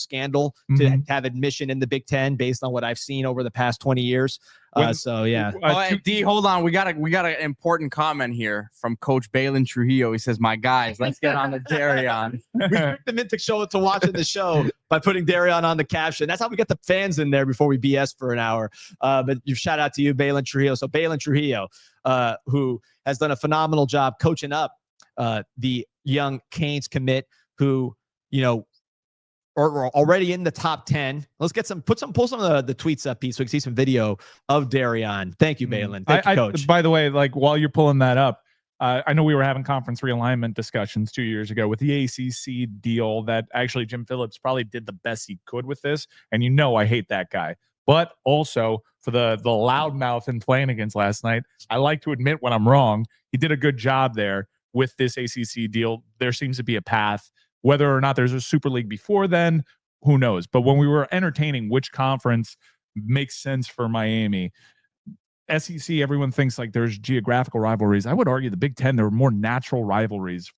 scandal to have admission in the Big Ten based on what I've seen over the past 20 years. So yeah. D, hold on. We got an important comment here from Coach Balin Trujillo. He says, "My guys, let's get on the Dereon." We tricked them into watching the show by putting Dereon on the caption. That's how we get the fans in there before we BS for an hour. But you shout out to you, Balin Trujillo. So Balin Trujillo, who has done a phenomenal job coaching up the young Canes commit, who are already in the top 10. Let's get pull some of the tweets up, Pete, so we can see some video of Dereon. Thank you, Balin. Thank you, Coach. By the way, like while you're pulling that up, I know we were having conference realignment discussions 2 years ago with the ACC deal that actually Jim Phillips probably did the best he could with this. And I hate that guy. But also for the loudmouth in Flanagan's last night, I like to admit when I'm wrong. He did a good job there with this ACC deal. There seems to be a path. Whether or not there's a Super League before then, who knows? But when we were entertaining which conference makes sense for Miami, SEC, everyone thinks like there's geographical rivalries. I would argue the Big Ten, there are more natural rivalries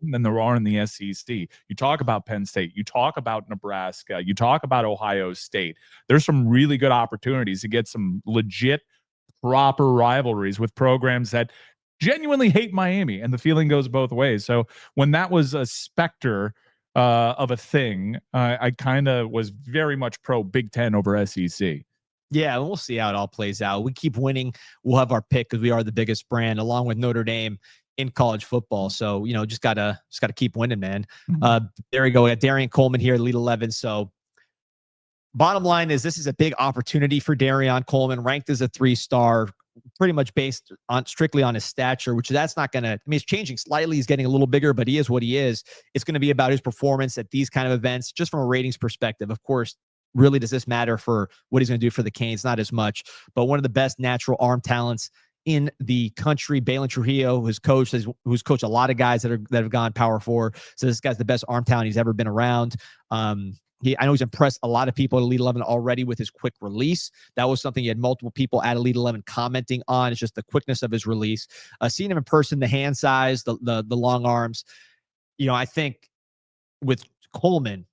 than there are in the SEC. You talk about Penn State, you talk about Nebraska, you talk about Ohio State. There's some really good opportunities to get some legit, proper rivalries with programs that genuinely hate Miami, and the feeling goes both ways. So when that was a specter of a thing, I kind of was very much pro Big Ten over SEC. Yeah, we'll see how it all plays out. We keep winning. We'll have our pick because we are the biggest brand, along with Notre Dame in college football. So, just gotta keep winning, man. There we go. We got Dereon Coleman here, Elite 11. So bottom line is this is a big opportunity for Dereon Coleman, ranked as a 3-star, pretty much based on strictly on his stature, which that's not going to, it's changing slightly. He's getting a little bigger, but he is what he is. It's going to be about his performance at these kind of events, just from a ratings perspective. Of course, really, does this matter for what he's going to do for the Canes? Not as much, but one of the best natural arm talents in the country. Balin Trujillo, who's coached a lot of guys that have gone Power 4. So this guy's the best arm talent he's ever been around. I know he's impressed a lot of people at Elite 11 already with his quick release. That was something he had multiple people at Elite 11 commenting on. It's just the quickness of his release. Seeing him in person, the hand size, the long arms. I think with Coleman,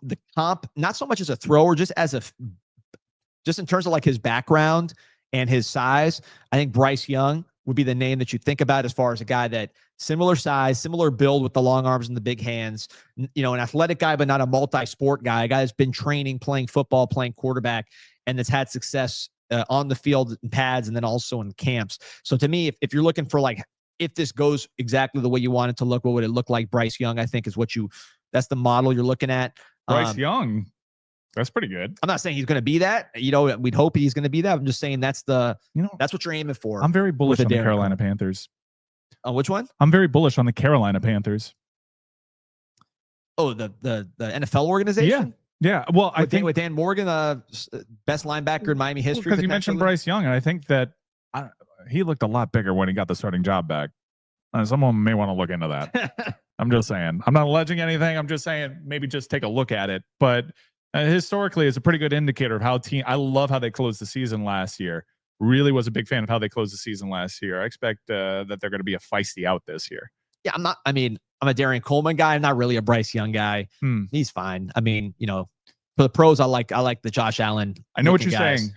the comp, not so much as a thrower, just in terms of like his background and his size, I think Bryce Young would be the name that you think about as far as a guy that similar size, similar build with the long arms and the big hands, an athletic guy, but not a multi-sport guy, a guy that's been training, playing football, playing quarterback, and that's had success on the field in pads and then also in camps. So to me, if you're looking for if this goes exactly the way you want it to look, what would it look like? Bryce Young, I think, is that's the model you're looking at. Bryce Young, that's pretty good. I'm not saying he's going to be that. We'd hope he's going to be that. I'm just saying that's that's what you're aiming for. I'm very bullish on the Carolina Panthers. Which one? I'm very bullish on the Carolina Panthers. Oh, the NFL organization? Yeah. Well, I think with Dan Morgan, best linebacker in Miami history. Because you mentioned Bryce Young, and I think that he looked a lot bigger when he got the starting job back. Someone may want to look into that. I'm just saying. I'm not alleging anything. I'm just saying maybe just take a look at it. But historically, it's a pretty good indicator of how I love how they closed the season last year. Really was a big fan of how they closed the season last year. I expect that they're going to be a feisty out this year. Yeah, I'm a Dereon Coleman guy. I'm not really a Bryce Young guy. He's fine. For the pros, I like the Josh Allen. I know what you're saying.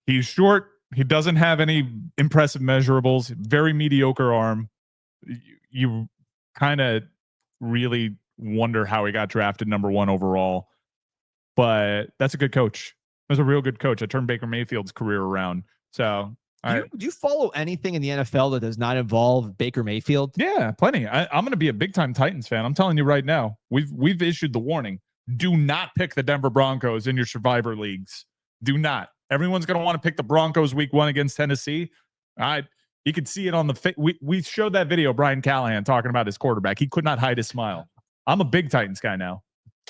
He's short. He doesn't have any impressive measurables. Very mediocre arm. You kind of really wonder how he got drafted number 1 overall. But that's a good coach. That's a real good coach. I turned Baker Mayfield's career around. So do you follow anything in the NFL that does not involve Baker Mayfield? Yeah, plenty. I'm going to be a big-time Titans fan. I'm telling you right now. We've issued the warning. Do not pick the Denver Broncos in your survivor leagues. Do not. Everyone's going to want to pick the Broncos week 1 against Tennessee. You could see it on the we showed that video, Brian Callahan talking about his quarterback. He could not hide his smile. I'm a big Titans guy now.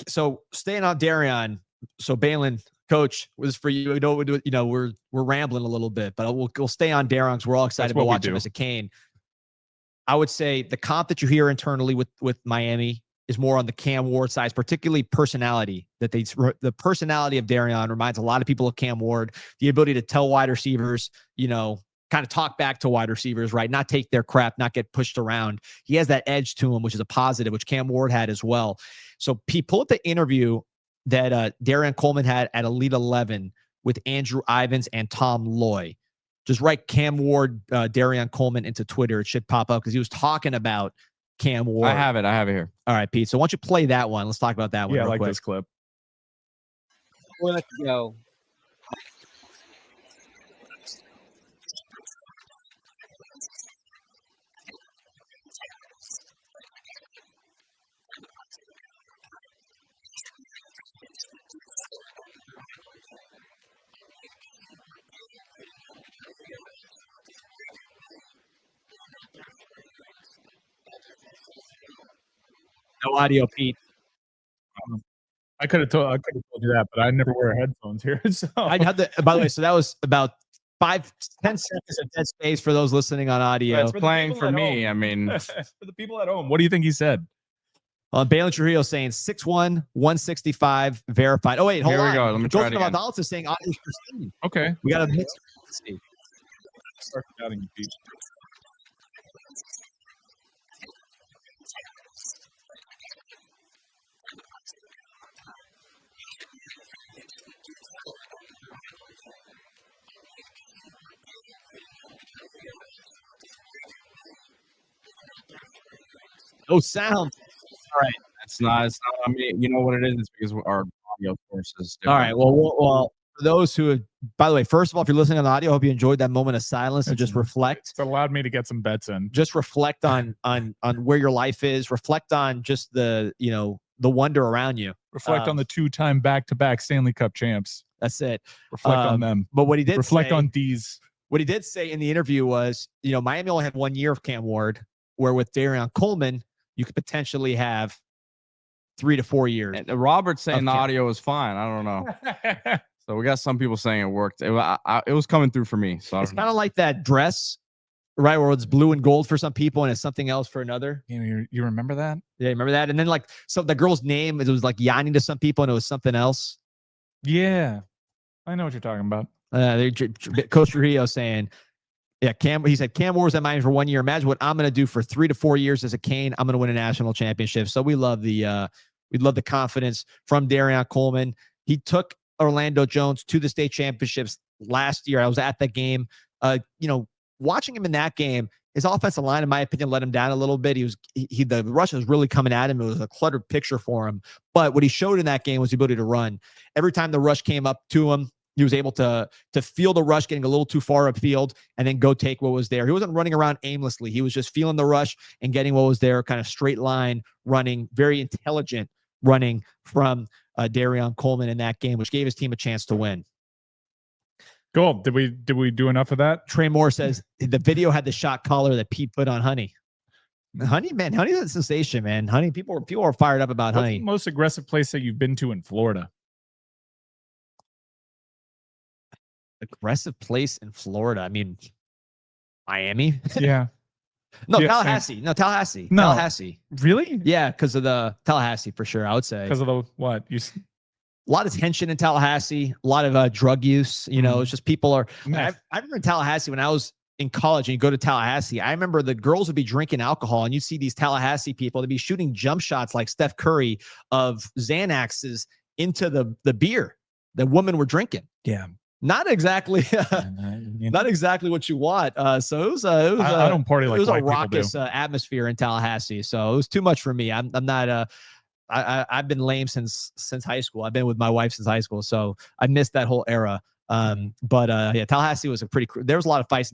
So staying on Dereon. So Balin, Coach, was for you. We're rambling a little bit, but we'll stay on Dereon because we're all excited about watching him as a Cane. I would say the comp that you hear internally with Miami is more on the Cam Ward side, particularly personality. The personality of Dereon reminds a lot of people of Cam Ward. The ability to tell wide receivers, kind kind of talk back to wide receivers, right? Not take their crap, not get pushed around. He has that edge to him, which is a positive, which Cam Ward had as well. So pull up the interview that Dereon Coleman had at Elite 11 with Andrew Ivins and Tom Loy. Just write Cam Ward, Dereon Coleman into Twitter. It should pop up because he was talking about Cam Ward. I have it here. All right, Pete. So why don't you play that one? Let's talk about that one. Yeah, I real like quick. this clip. We'll let you go. No audio, Pete. I could have told you that, but I never wear headphones here. So I had the. By the way, so that was about 5-10 seconds of dead space for those listening on audio. It's playing for me. I mean, for the people at home, what do you think he said? Balin Trujillo saying 6'1", 165 verified. Oh wait, hold on. Here we go. Let me try it again. Gonzalez is saying audio's pristine. Okay, We got a mix. Let's see. start doubting you, Pete. No sound. All right. it's not. I mean, you know what it is? It's because our audio source is All different. right. Well, for those who have, by the way, first of all, if you're listening on the audio, I hope you enjoyed that moment of silence and just reflect. It's allowed me to get some bets in. Just reflect on where your life is. Reflect on just the wonder around you. Reflect on the 2-time back-to-back Stanley Cup champs. That's it. Reflect on them. But what he did Reflect say, on these. what he did say in the interview was, Miami only had 1 year of Cam Ward, where with Dereon Coleman, you could potentially have 3 to 4 years. And Robert's saying the Okay. audio is fine. I don't know. So we got some people saying it worked. It was coming through for me. So I It's don't know. kind of like that dress, right? Where it's blue and gold for some people and it's something else for another. You remember that? Yeah, remember that? And then the girl's name, it was like Yanni to some people and it was something else. Yeah, I know what you're talking about. Coach Trujillo saying, yeah, he said, Cam Ward's at Miami for 1 year. Imagine what I'm going to do for 3 to 4 years as a Cane. I'm going to win a national championship. So we love the confidence from Dereon Coleman. He took Orlando Jones to the state championships last year. I was at that game. Watching him in that game, his offensive line, in my opinion, let him down a little bit. The rush was really coming at him. It was a cluttered picture for him. But what he showed in that game was the ability to run. Every time the rush came up to him, he was able to feel the rush getting a little too far upfield and then go take what was there. He wasn't running around aimlessly. He was just feeling the rush and getting what was there, kind of straight line running, very intelligent running from Dereon Coleman in that game, which gave his team a chance to win. Cool. Did we do enough of that? Trey Moore says the video had the shot collar that Pete put on Honey. Honey's a sensation, man. Honey, people are fired up about What's Honey. the most aggressive place that you've been to in Florida? Aggressive place in Florida. I mean, Miami. Yeah. No, Yeah, Tallahassee. No, Tallahassee. No. Tallahassee. Really? Yeah, because of the Tallahassee for sure. I would say Because of the what? a lot of tension in Tallahassee, a lot of drug use. It's just people are. I remember in Tallahassee when I was in college and you go to Tallahassee, I remember the girls would be drinking alcohol and you see these Tallahassee people, they'd be shooting jump shots like Steph Curry of Xanaxes into the beer that women were drinking. Yeah. Not exactly, not exactly what you want. So it was I don't party like it was white a people do. raucous atmosphere in Tallahassee. So it was too much for me. I'm not I've been lame since high school. I've been with my wife since high school, so I missed that whole era. But Tallahassee was there was a lot of fights.